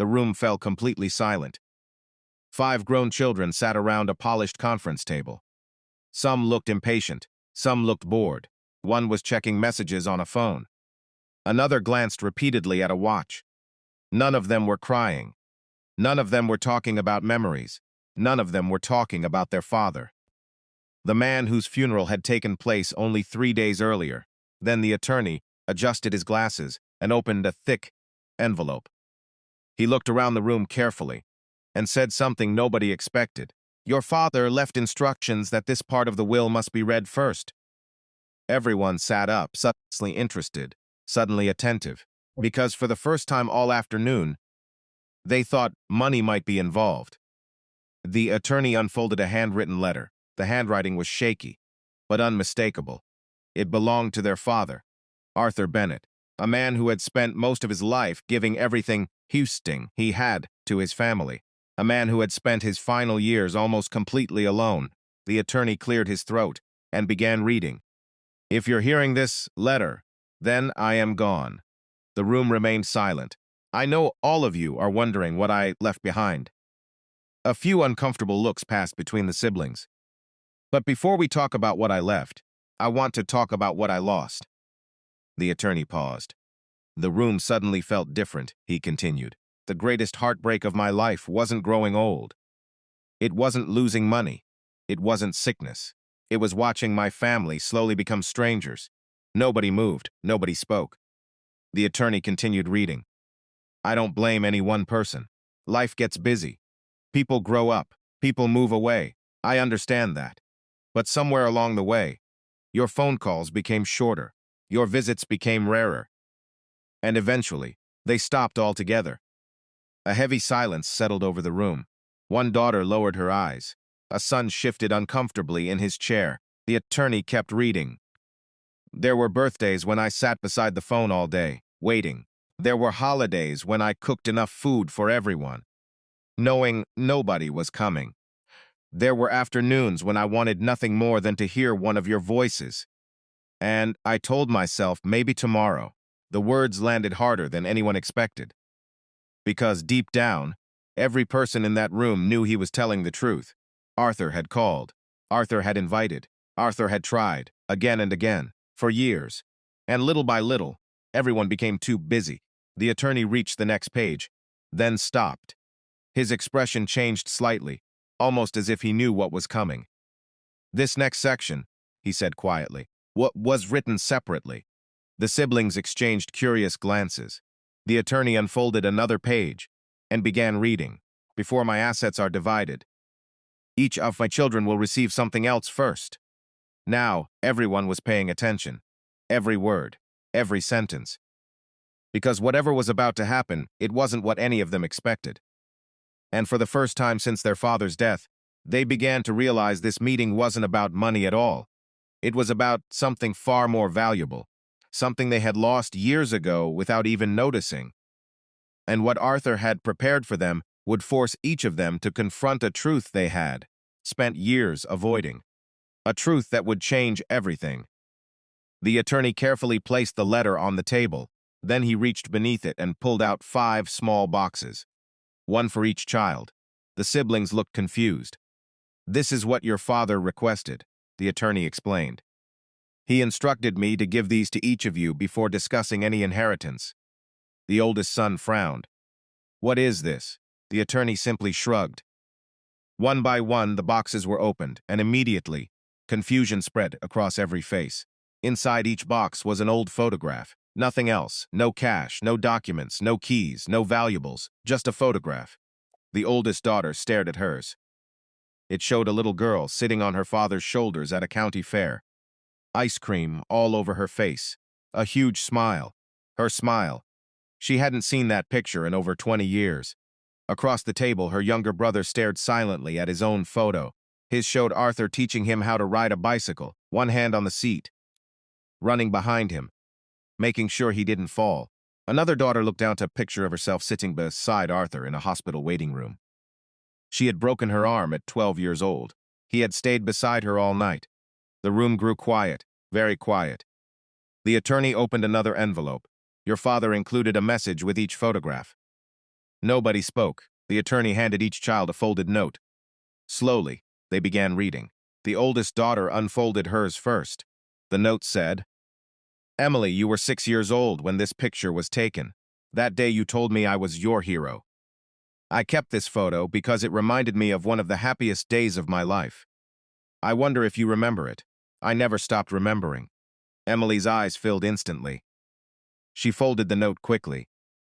The room fell completely silent. 5 grown children sat around a polished conference table. Some looked impatient, some looked bored. One was checking messages on a phone. Another glanced repeatedly at a watch. None of them were crying. None of them were talking about memories. None of them were talking about their father. The man whose funeral had taken place only 3 days earlier. Then the attorney adjusted his glasses and opened a thick envelope. He looked around the room carefully and said something nobody expected. "Your father left instructions that this part of the will must be read first." Everyone sat up, suddenly interested, suddenly attentive, because for the first time all afternoon, they thought money might be involved. The attorney unfolded a handwritten letter. The handwriting was shaky, but unmistakable. It belonged to their father, Arthur Bennett, a man who had spent most of his life giving everything he had to his family, a man who had spent his final years almost completely alone. The attorney cleared his throat and began reading. "If you're hearing this letter, then I am gone." The room remained silent. "I know all of you are wondering what I left behind." A few uncomfortable looks passed between the siblings. "But before we talk about what I left, I want to talk about what I lost." The attorney paused. "The room suddenly felt different," he continued. "The greatest heartbreak of my life wasn't growing old. It wasn't losing money. It wasn't sickness. It was watching my family slowly become strangers. Nobody moved. Nobody spoke." The attorney continued reading. "I don't blame any one person. Life gets busy. People grow up. People move away. I understand that. But somewhere along the way, your phone calls became shorter. Your visits became rarer. And eventually, they stopped altogether." A heavy silence settled over the room. One daughter lowered her eyes. A son shifted uncomfortably in his chair. The attorney kept reading. "There were birthdays when I sat beside the phone all day, waiting. There were holidays when I cooked enough food for everyone, knowing nobody was coming. There were afternoons when I wanted nothing more than to hear one of your voices. And I told myself, maybe tomorrow." The words landed harder than anyone expected. Because deep down, every person in that room knew he was telling the truth. Arthur had called. Arthur had invited. Arthur had tried, again and again, for years. And little by little, everyone became too busy. The attorney reached the next page, then stopped. His expression changed slightly, almost as if he knew what was coming. "This next section," he said quietly, "was written separately." The siblings exchanged curious glances. The attorney unfolded another page and began reading. "Before my assets are divided, each of my children will receive something else first." Now, everyone was paying attention. Every word, every sentence. Because whatever was about to happen, it wasn't what any of them expected. And for the first time since their father's death, they began to realize this meeting wasn't about money at all. It was about something far more valuable, something they had lost years ago without even noticing. And what Arthur had prepared for them would force each of them to confront a truth they had spent years avoiding, a truth that would change everything. The attorney carefully placed the letter on the table. Then he reached beneath it and pulled out 5 small boxes, one for each child. The siblings looked confused. "This is what your father requested," the attorney explained. "He instructed me to give these to each of you before discussing any inheritance." The oldest son frowned. "What is this?" The attorney simply shrugged. One by one, the boxes were opened, and immediately, confusion spread across every face. Inside each box was an old photograph. Nothing else. No cash, no documents, no keys, no valuables, just a photograph. The oldest daughter stared at hers. It showed a little girl sitting on her father's shoulders at a county fair. Ice cream all over her face. A huge smile. Her smile. She hadn't seen that picture in over 20 years. Across the table, her younger brother stared silently at his own photo. His showed Arthur teaching him how to ride a bicycle, one hand on the seat, running behind him, making sure he didn't fall. Another daughter looked down at a picture of herself sitting beside Arthur in a hospital waiting room. She had broken her arm at 12 years old. He had stayed beside her all night. The room grew quiet, very quiet. The attorney opened another envelope. "Your father included a message with each photograph." Nobody spoke. The attorney handed each child a folded note. Slowly, they began reading. The oldest daughter unfolded hers first. The note said, "Emily, you were 6 years old when this picture was taken. That day you told me I was your hero. I kept this photo because it reminded me of one of the happiest days of my life. I wonder if you remember it. I never stopped remembering." Emily's eyes filled instantly. She folded the note quickly,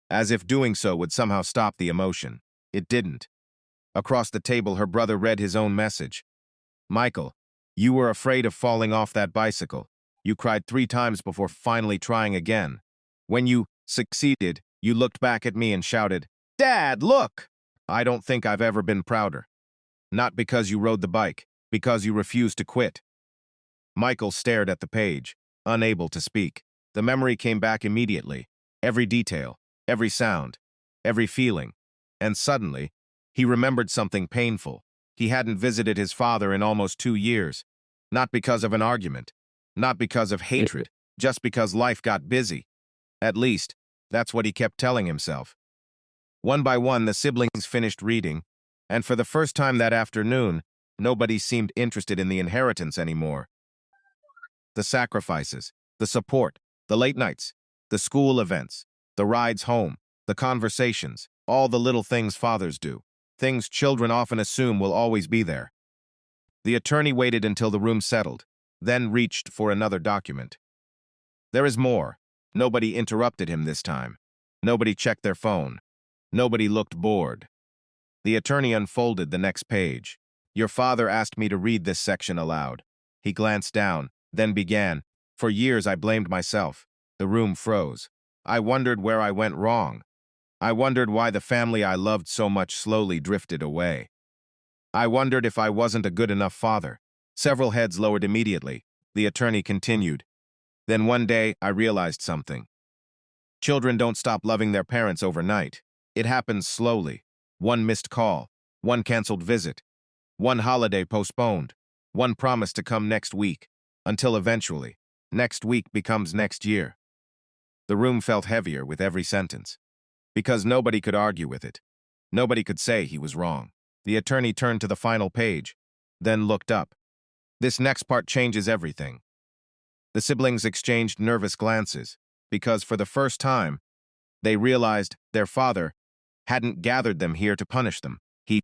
as if doing so would somehow stop the emotion. It didn't. Across the table, her brother read his own message. "Michael, you were afraid of falling off that bicycle. You cried 3 times before finally trying again. When you succeeded, you looked back at me and shouted, 'Dad, look!' I don't think I've ever been prouder. Not because you rode the bike, because you refused to quit." Michael stared at the page, unable to speak. The memory came back immediately. Every detail, every sound, every feeling. And suddenly, he remembered something painful. He hadn't visited his father in almost 2 years. Not because of an argument, not because of hatred, just because life got busy. At least, that's what he kept telling himself. One by one, the siblings finished reading, and for the first time that afternoon, nobody seemed interested in the inheritance anymore. The sacrifices, the support, the late nights, the school events, the rides home, the conversations, all the little things fathers do, things children often assume will always be there. The attorney waited until the room settled, then reached for another document. "There is more." Nobody interrupted him this time. Nobody checked their phone. Nobody looked bored. The attorney unfolded the next page. "Your father asked me to read this section aloud." He glanced down, then began, "For years I blamed myself." The room froze. I wondered where I went wrong. I wondered why the family I loved so much slowly drifted away. I wondered if I wasn't a good enough father. Several heads lowered immediately. The attorney continued. "Then one day, I realized something. Children don't stop loving their parents overnight. It happens slowly. One missed call, one canceled visit, one holiday postponed, one promise to come next week, until eventually, next week becomes next year." The room felt heavier with every sentence, because nobody could argue with it. Nobody could say he was wrong. The attorney turned to the final page, then looked up. "This next part changes everything." The siblings exchanged nervous glances, because for the first time, they realized their father hadn't gathered them here to punish them. He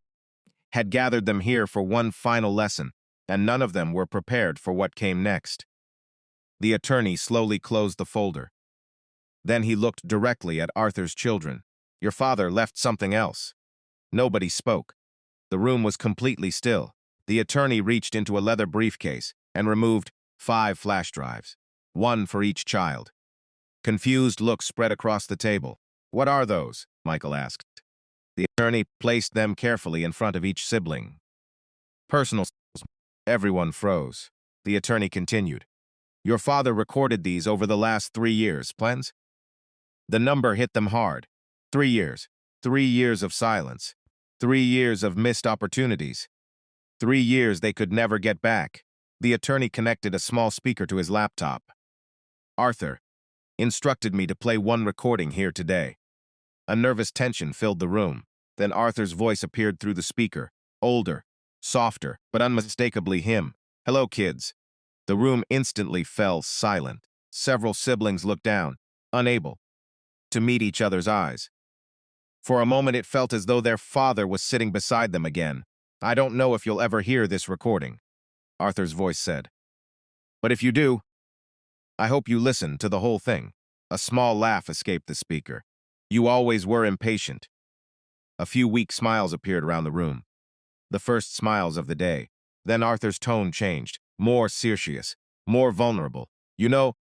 had gathered them here for one final lesson, and none of them were prepared for what came next. The attorney slowly closed the folder. Then he looked directly at Arthur's children. "Your father left something else." Nobody spoke. The room was completely still. The attorney reached into a leather briefcase and removed 5 flash drives, one for each child. Confused looks spread across the table. "What are those?" Michael asked. The attorney placed them carefully in front of each sibling. "Personal." Everyone froze. The attorney continued. "Your father recorded these over the last 3 years, plans?" The number hit them hard. 3 years. 3 years of silence. 3 years of missed opportunities. 3 years they could never get back. The attorney connected a small speaker to his laptop. "Arthur instructed me to play one recording here today." A nervous tension filled the room. Then Arthur's voice appeared through the speaker, older, softer, but unmistakably him. "Hello, kids." The room instantly fell silent. Several siblings looked down, unable to meet each other's eyes. For a moment it felt as though their father was sitting beside them again. "I don't know if you'll ever hear this recording," Arthur's voice said. "But if you do, I hope you listen to the whole thing." A small laugh escaped the speaker. "You always were impatient." A few weak smiles appeared around the room. The first smiles of the day. Then Arthur's tone changed, more serious, more vulnerable. "You know,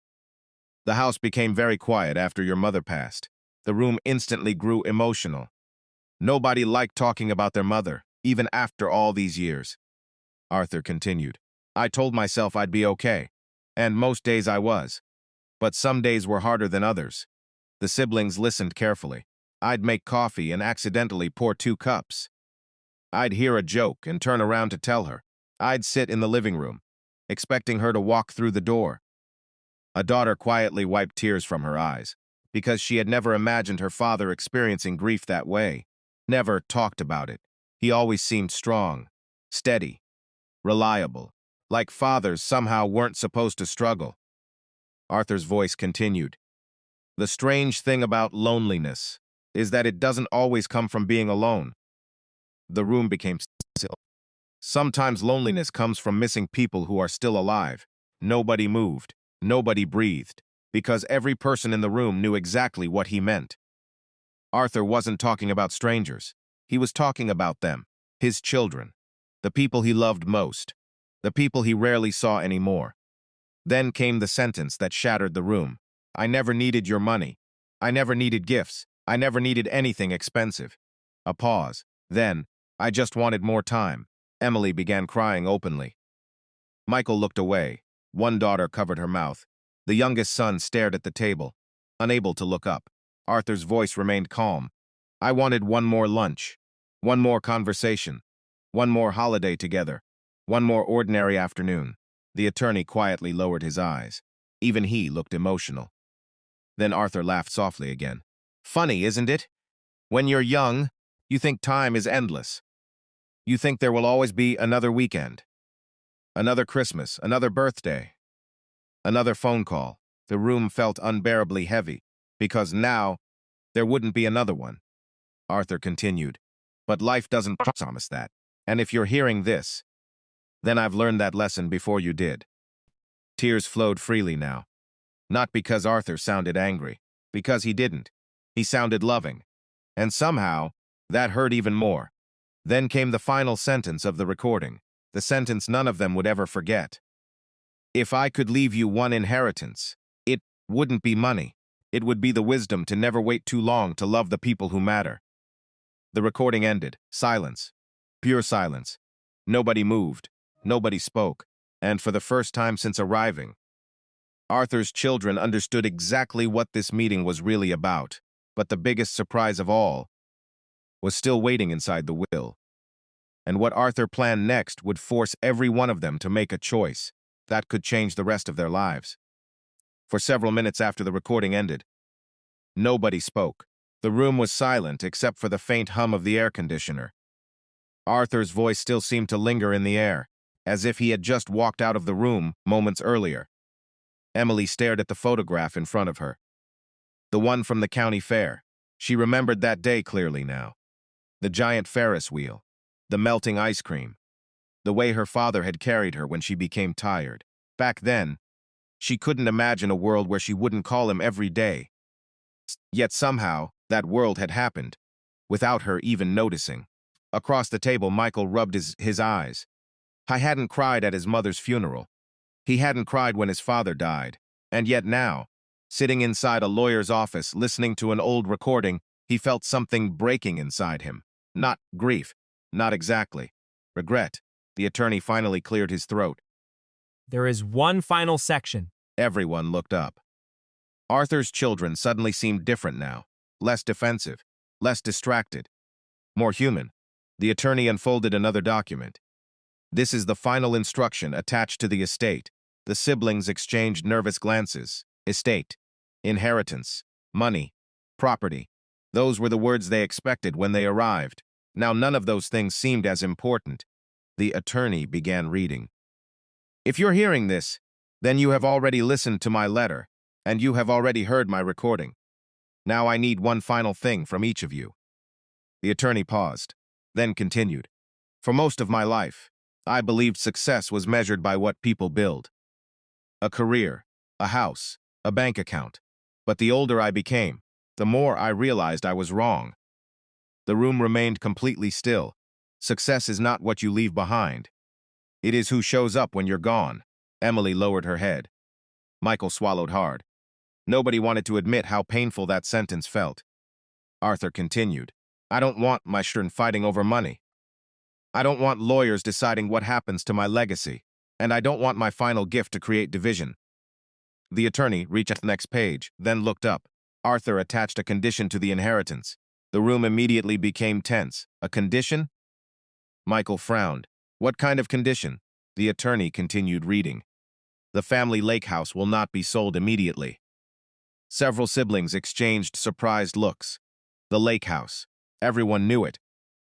the house became very quiet after your mother passed." The room instantly grew emotional. Nobody liked talking about their mother, even after all these years. Arthur continued. "I told myself I'd be okay, and most days I was. But some days were harder than others." The siblings listened carefully. "I'd make coffee and accidentally pour 2 cups. I'd hear a joke and turn around to tell her. I'd sit in the living room, expecting her to walk through the door." A daughter quietly wiped tears from her eyes, because she had never imagined her father experiencing grief that way. never talked about it. He always seemed strong, steady, reliable, like fathers somehow weren't supposed to struggle. Arthur's voice continued. The strange thing about loneliness is that it doesn't always come from being alone. The room became still. Sometimes loneliness comes from missing people who are still alive. Nobody moved, nobody breathed, because every person in the room knew exactly what he meant. Arthur wasn't talking about strangers. He was talking about them, his children, the people he loved most, the people he rarely saw anymore. Then came the sentence that shattered the room. I never needed your money. I never needed gifts. I never needed anything expensive. A pause. Then, I just wanted more time. Emily began crying openly. Michael looked away. One daughter covered her mouth. The youngest son stared at the table, unable to look up. Arthur's voice remained calm. I wanted one more lunch, one more conversation, one more holiday together, one more ordinary afternoon. The attorney quietly lowered his eyes. Even he looked emotional. Then Arthur laughed softly again. Funny, isn't it? When you're young, you think time is endless. You think there will always be another weekend, another Christmas, another birthday, another phone call. The room felt unbearably heavy, because now there wouldn't be another one. Arthur continued, but life doesn't promise that. And if you're hearing this, then I've learned that lesson before you did. Tears flowed freely now. Not because Arthur sounded angry, because he didn't. He sounded loving. And somehow, that hurt even more. Then came the final sentence of the recording, the sentence none of them would ever forget. If I could leave you one inheritance, it wouldn't be money. It would be the wisdom to never wait too long to love the people who matter. The recording ended. Silence. Pure silence. Nobody moved. Nobody spoke. And for the first time since arriving, Arthur's children understood exactly what this meeting was really about. But the biggest surprise of all was still waiting inside the will. And what Arthur planned next would force every one of them to make a choice that could change the rest of their lives. For several minutes after the recording ended, nobody spoke. The room was silent except for the faint hum of the air conditioner. Arthur's voice still seemed to linger in the air, as if he had just walked out of the room moments earlier. Emily stared at the photograph in front of her. The one from the county fair. She remembered that day clearly now. The giant Ferris wheel, the melting ice cream, the way her father had carried her when she became tired. Back then, she couldn't imagine a world where she wouldn't call him every day. Yet somehow, that world had happened, without her even noticing. Across the table, Michael rubbed his eyes. I hadn't cried at his mother's funeral. He hadn't cried when his father died. And yet now, sitting inside a lawyer's office listening to an old recording, he felt something breaking inside him. Not grief. Not exactly. Regret. The attorney finally cleared his throat. There is one final section. Everyone looked up. Arthur's children suddenly seemed different now. Less defensive. Less distracted. More human. The attorney unfolded another document. This is the final instruction attached to the estate. The siblings exchanged nervous glances. Estate. Inheritance. Money. Property. Those were the words they expected when they arrived. Now none of those things seemed as important. The attorney began reading. If you're hearing this, then you have already listened to my letter, and you have already heard my recording. Now I need one final thing from each of you. The attorney paused, then continued. For most of my life, I believed success was measured by what people build. A career, a house, a bank account. But the older I became, the more I realized I was wrong. The room remained completely still. Success is not what you leave behind. It is who shows up when you're gone. Emily lowered her head. Michael swallowed hard. Nobody wanted to admit how painful that sentence felt. Arthur continued. I don't want my children fighting over money. I don't want lawyers deciding what happens to my legacy. And I don't want my final gift to create division. The attorney reached the next page, then looked up. Arthur attached a condition to the inheritance. The room immediately became tense. A condition? Michael frowned. What kind of condition? The attorney continued reading. The family lake house will not be sold immediately. Several siblings exchanged surprised looks. The lake house. Everyone knew it.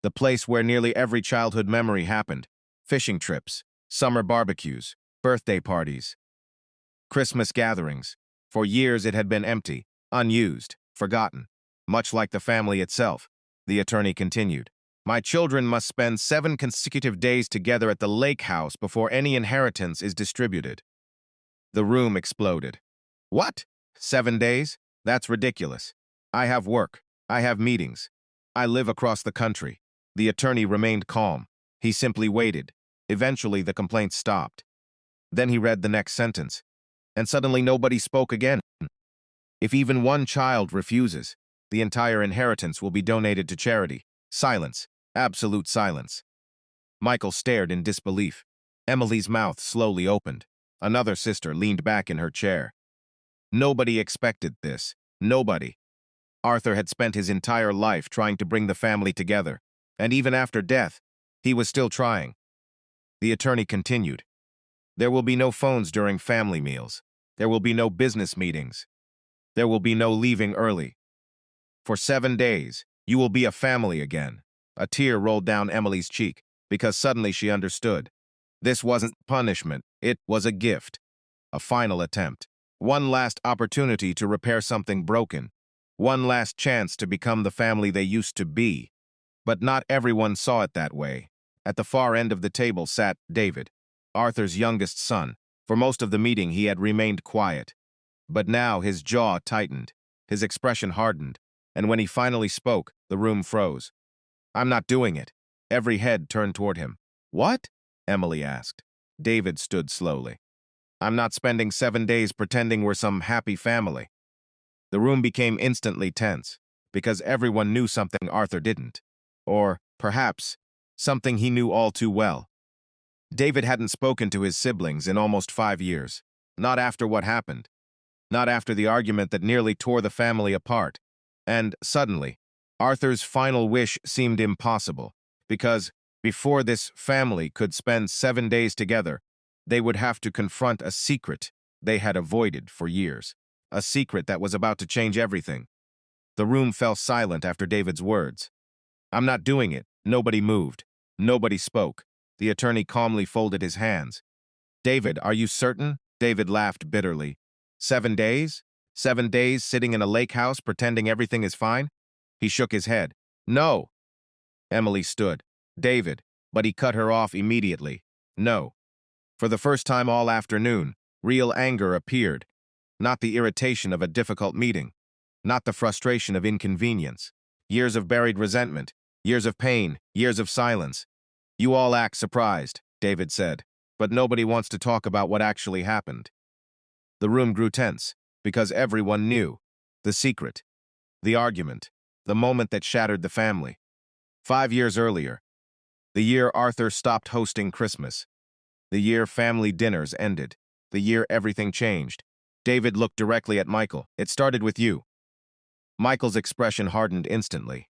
The place where nearly every childhood memory happened. Fishing trips, summer barbecues, birthday parties, Christmas gatherings. For years it had been empty, unused, forgotten. Much like the family itself, the attorney continued. My children must spend 7 consecutive days together at the lake house before any inheritance is distributed. The room exploded. What? 7 days? That's ridiculous. I have work. I have meetings. I live across the country. The attorney remained calm. He simply waited. Eventually, the complaints stopped. Then he read the next sentence. And suddenly nobody spoke again. If even one child refuses, the entire inheritance will be donated to charity. Silence. Absolute silence. Michael stared in disbelief. Emily's mouth slowly opened. Another sister leaned back in her chair. Nobody expected this. Nobody. Arthur had spent his entire life trying to bring the family together, and even after death, he was still trying. The attorney continued. There will be no phones during family meals. There will be no business meetings. There will be no leaving early. For 7 days, you will be a family again. A tear rolled down Emily's cheek, because suddenly she understood. This wasn't punishment, it was a gift. A final attempt. One last opportunity to repair something broken. One last chance to become the family they used to be. But not everyone saw it that way. At the far end of the table sat David, Arthur's youngest son. For most of the meeting he had remained quiet. But now his jaw tightened, his expression hardened, and when he finally spoke, the room froze. I'm not doing it. Every head turned toward him. What? Emily asked. David stood slowly. I'm not spending 7 days pretending we're some happy family. The room became instantly tense, because everyone knew something Arthur didn't. Or, perhaps, something he knew all too well. David hadn't spoken to his siblings in almost 5 years. Not after what happened. Not after the argument that nearly tore the family apart. And, suddenly, Arthur's final wish seemed impossible, because, before this family could spend 7 days together, they would have to confront a secret they had avoided for years. A secret that was about to change everything. The room fell silent after David's words. I'm not doing it. Nobody moved. Nobody spoke. The attorney calmly folded his hands. David, are you certain? David laughed bitterly. 7 days? 7 days sitting in a lake house pretending everything is fine? He shook his head. No. Emily stood. David, but he cut her off immediately. No. For the first time all afternoon, real anger appeared. Not the irritation of a difficult meeting. Not the frustration of inconvenience. Years of buried resentment. Years of pain. Years of silence. You all act surprised, David said, but nobody wants to talk about what actually happened. The room grew tense, because everyone knew. The secret. The argument. The moment that shattered the family. 5 years earlier. The year Arthur stopped hosting Christmas. The year family dinners ended. The year everything changed. David looked directly at Michael. It started with you. Michael's expression hardened instantly.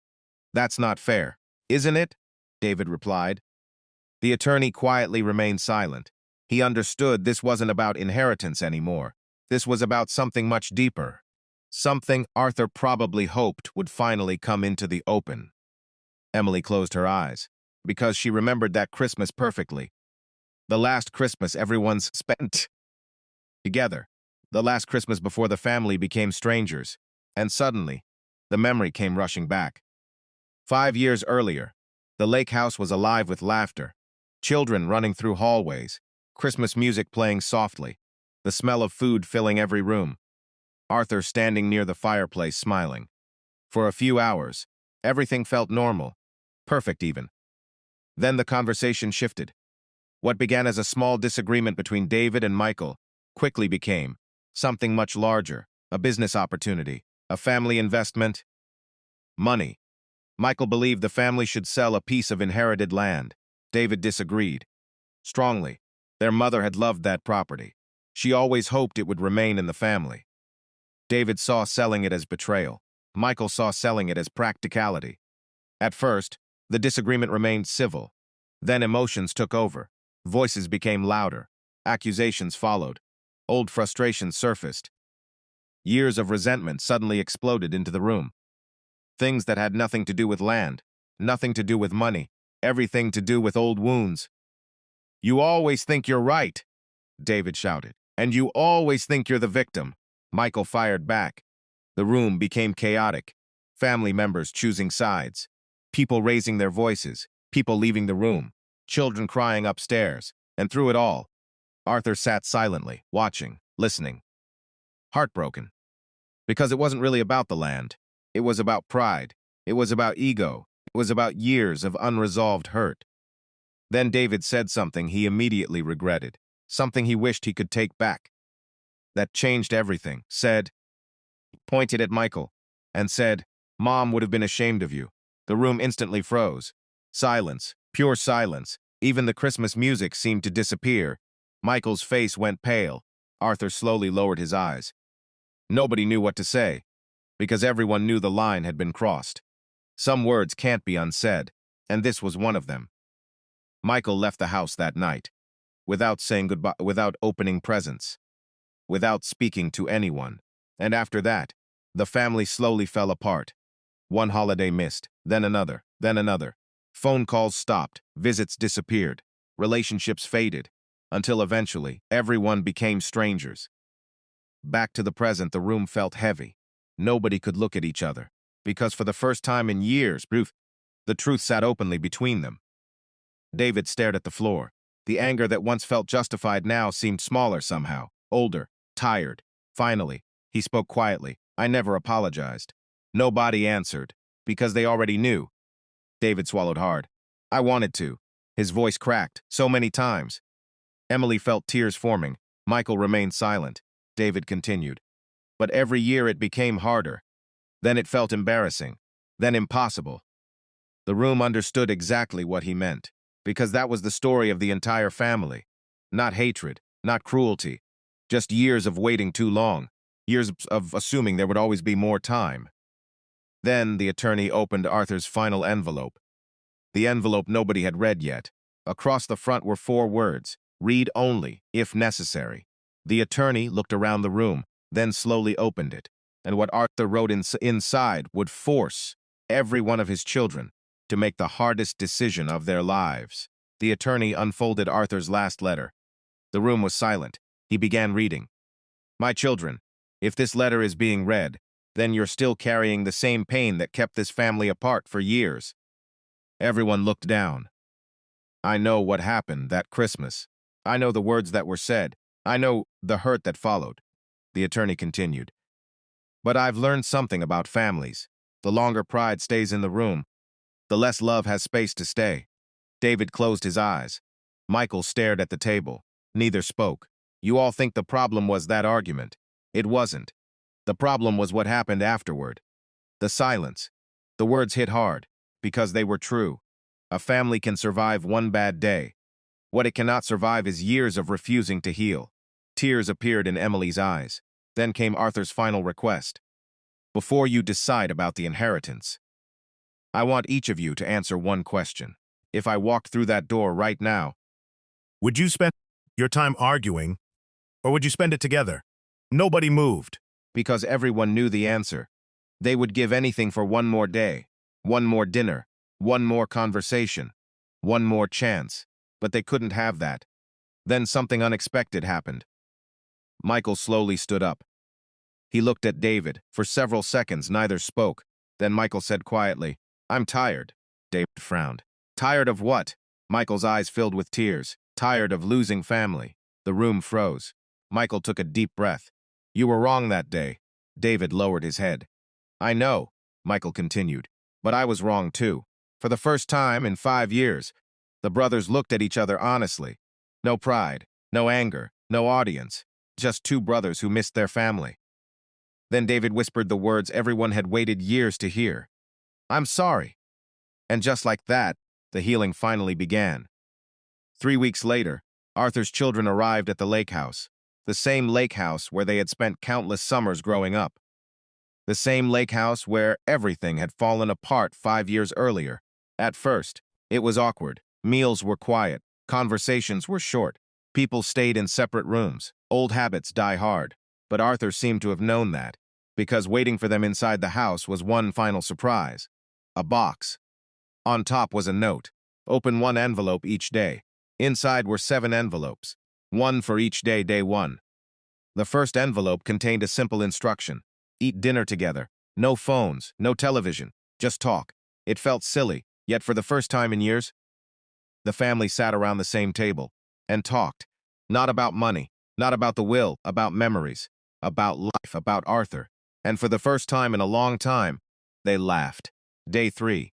That's not fair, isn't it? David replied. The attorney quietly remained silent. He understood this wasn't about inheritance anymore. This was about something much deeper. Something Arthur probably hoped would finally come into the open. Emily closed her eyes, because she remembered that Christmas perfectly. The last Christmas everyone's spent together. The last Christmas before the family became strangers. And suddenly, the memory came rushing back. 5 years earlier, the lake house was alive with laughter. Children running through hallways. Christmas music playing softly. The smell of food filling every room. Arthur standing near the fireplace smiling. For a few hours, everything felt normal. Perfect even. Then the conversation shifted. What began as a small disagreement between David and Michael quickly became something much larger, a business opportunity, a family investment, money. Michael believed the family should sell a piece of inherited land. David disagreed. Strongly. Their mother had loved that property. She always hoped it would remain in the family. David saw selling it as betrayal. Michael saw selling it as practicality. At first, the disagreement remained civil. Then emotions took over. Voices became louder. Accusations followed. Old frustrations surfaced. Years of resentment suddenly exploded into the room. Things that had nothing to do with land, nothing to do with money, everything to do with old wounds. "You always think you're right," David shouted. "And you always think you're the victim," Michael fired back. The room became chaotic. Family members choosing sides, people raising their voices, people leaving the room, children crying upstairs, and through it all, Arthur sat silently, watching, listening, heartbroken. Because it wasn't really about the land. It was about pride. It was about ego. It was about years of unresolved hurt. Then David said something he immediately regretted, something he wished he could take back. That changed everything. Pointed at Michael, and said, "Mom would have been ashamed of you." The room instantly froze. Silence, pure silence. Even the Christmas music seemed to disappear. Michael's face went pale. Arthur slowly lowered his eyes. Nobody knew what to say, because everyone knew the line had been crossed. Some words can't be unsaid, and this was one of them. Michael left the house that night, without saying goodbye, without opening presents, without speaking to anyone. And after that, the family slowly fell apart. One holiday missed, then another, then another. Phone calls stopped, visits disappeared, relationships faded, until eventually everyone became strangers. Back to the present, the room felt heavy. Nobody could look at each other, because for the first time in years, the truth sat openly between them. David stared at the floor. The anger that once felt justified now seemed smaller somehow, older, tired. Finally, he spoke quietly. "I never apologized." Nobody answered, because they already knew. David swallowed hard. "I wanted to." His voice cracked so many times. Emily felt tears forming. Michael remained silent. David continued. "But every year it became harder. Then it felt embarrassing. Then impossible." The room understood exactly what he meant, because that was the story of the entire family. Not hatred, not cruelty, just years of waiting too long, years of assuming there would always be more time. Then the attorney opened Arthur's final envelope. The envelope nobody had read yet. Across the front were 4 words: "Read only, if necessary." The attorney looked around the room, then slowly opened it, and what Arthur wrote inside would force every one of his children to make the hardest decision of their lives. The attorney unfolded Arthur's last letter. The room was silent. He began reading. "My children, if this letter is being read, then you're still carrying the same pain that kept this family apart for years." Everyone looked down. "I know what happened that Christmas. I know the words that were said. I know the hurt that followed," the attorney continued. "But I've learned something about families. The longer pride stays in the room, the less love has space to stay." David closed his eyes. Michael stared at the table. Neither spoke. "You all think the problem was that argument. It wasn't. The problem was what happened afterward. The silence. The words hit hard, because they were true. A family can survive one bad day. What it cannot survive is years of refusing to heal." Tears appeared in Emily's eyes. Then came Arthur's final request. "Before you decide about the inheritance, I want each of you to answer one question. If I walked through that door right now, would you spend your time arguing, or would you spend it together?" Nobody moved, because everyone knew the answer. They would give anything for one more day, one more dinner, one more conversation, one more chance. But they couldn't have that. Then something unexpected happened. Michael slowly stood up. He looked at David. For several seconds, neither spoke. Then Michael said quietly, "I'm tired." David frowned. "Tired of what?" Michael's eyes filled with tears. "Tired of losing family." The room froze. Michael took a deep breath. "You were wrong that day." David lowered his head. "I know," Michael continued, "but I was wrong too." For the first time in 5 years, the brothers looked at each other honestly. No pride, no anger, no audience. Just 2 brothers who missed their family. Then David whispered the words everyone had waited years to hear. "I'm sorry." And just like that, the healing finally began. 3 weeks later, Arthur's children arrived at the lake house. The same lake house where they had spent countless summers growing up. The same lake house where everything had fallen apart 5 years earlier. At first, it was awkward. Meals were quiet. Conversations were short. People stayed in separate rooms. Old habits die hard. But Arthur seemed to have known that. because waiting for them inside the house was one final surprise. A box. On top was a note. Open one envelope each day. Inside were 7 envelopes, one for each day, day 1. The first envelope contained a simple instruction. Eat dinner together. No phones, no television, just talk. It felt silly, yet for the first time in years, the family sat around the same table and talked. Not about money, not about the will, about memories, about life, about Arthur. And for the first time in a long time, they laughed. Day 3.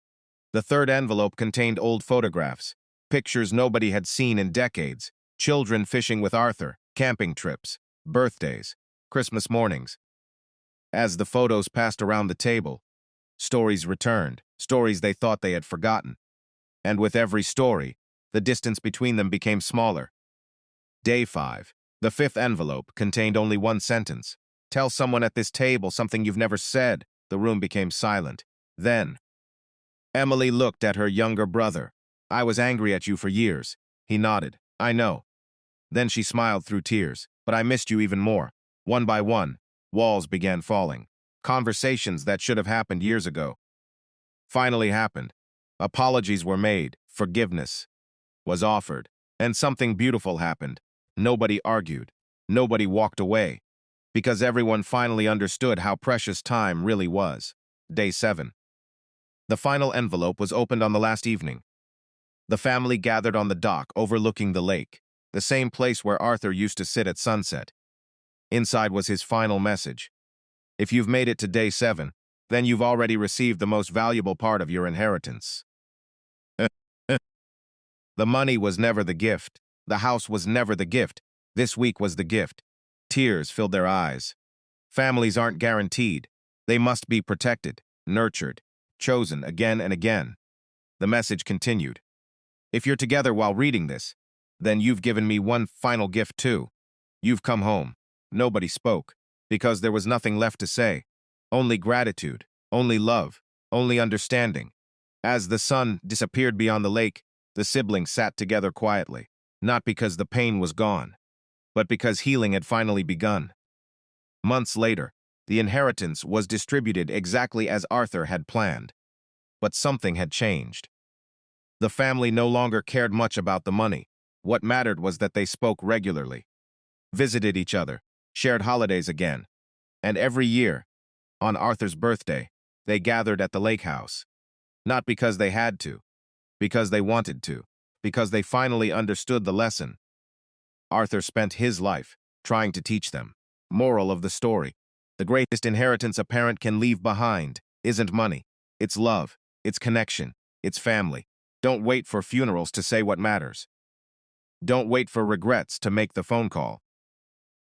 The third envelope contained old photographs, pictures nobody had seen in decades, children fishing with Arthur, camping trips, birthdays, Christmas mornings. As the photos passed around the table, stories returned, stories they thought they had forgotten. And with every story, the distance between them became smaller. Day 5. The fifth envelope contained only one sentence. Tell someone at this table something you've never said. The room became silent. Then, Emily looked at her younger brother. I was angry at you for years. He nodded. I know. Then she smiled through tears. But I missed you even more. One by one, walls began falling. Conversations that should have happened years ago finally happened. Apologies were made. Forgiveness was offered. And something beautiful happened. Nobody argued. Nobody walked away. Because everyone finally understood how precious time really was. Day 7. The final envelope was opened on the last evening. The family gathered on the dock overlooking the lake, the same place where Arthur used to sit at sunset. Inside was his final message. If you've made it to day 7, then you've already received the most valuable part of your inheritance. The money was never the gift. The house was never the gift. This week was the gift. Tears filled their eyes. Families aren't guaranteed. They must be protected, nurtured, chosen again and again. The message continued. If you're together while reading this, then you've given me one final gift too. You've come home. Nobody spoke, because there was nothing left to say. Only gratitude, only love, only understanding. As the sun disappeared beyond the lake, the siblings sat together quietly, not because the pain was gone, but because healing had finally begun. Months later, the inheritance was distributed exactly as Arthur had planned. But something had changed. The family no longer cared much about the money. What mattered was that they spoke regularly, visited each other, shared holidays again. And every year, on Arthur's birthday, they gathered at the lake house. Not because they had to, because they wanted to, because they finally understood the lesson. Arthur spent his life trying to teach them. Moral of the story: the greatest inheritance a parent can leave behind isn't money. It's love, it's connection, it's family. Don't wait for funerals to say what matters. Don't wait for regrets to make the phone call.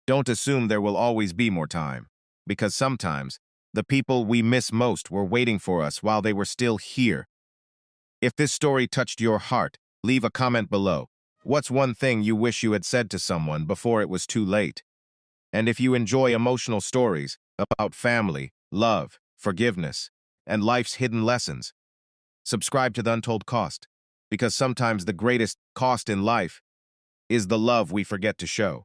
Don't assume there will always be more time, because sometimes the people we miss most were waiting for us while they were still here. If this story touched your heart, leave a comment below. What's one thing you wish you had said to someone before it was too late? And if you enjoy emotional stories about family, love, forgiveness, and life's hidden lessons, subscribe to The Untold Cost, because sometimes the greatest cost in life is the love we forget to show.